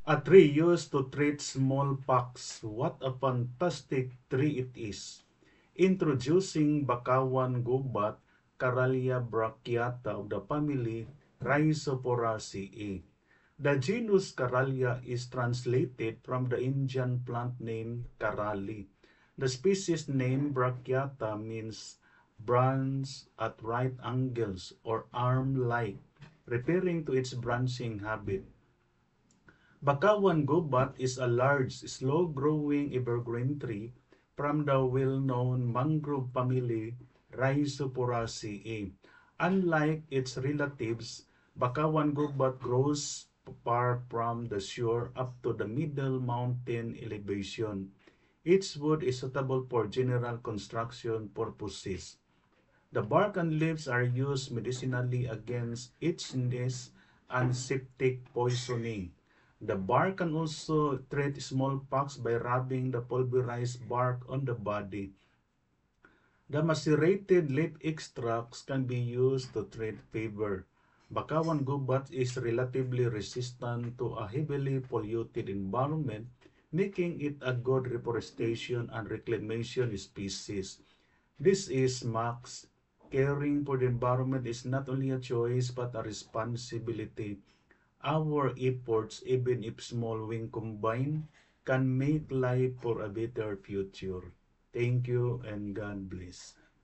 A tree used to treat smallpox. What a fantastic tree it is. Introducing Bakawan gubat, Caralia brachiata of the family Rhizoporaceae. The genus Caralia is translated from the Indian plant name Karali. The species name brachiata means branch at right angles or arm-like, referring to its branching habit. Bakawan gubat is a large, slow-growing evergreen tree from the well-known mangrove family Rhizoporaceae. Unlike its relatives, Bakawan gubat grows far from the shore up to the middle mountain elevation. Its wood is suitable for general construction purposes. The bark and leaves are used medicinally against itchiness and septic poisoning. The bark can also treat smallpox by rubbing the pulverized bark on the body. The macerated leaf extracts can be used to treat fever. Bakawan gubat is relatively resistant to a heavily polluted environment, making it a good reforestation and reclamation species. This is Max. Caring for the environment is not only a choice but a responsibility. Our efforts, even if small when combined, can make life for a better future. Thank you and God bless.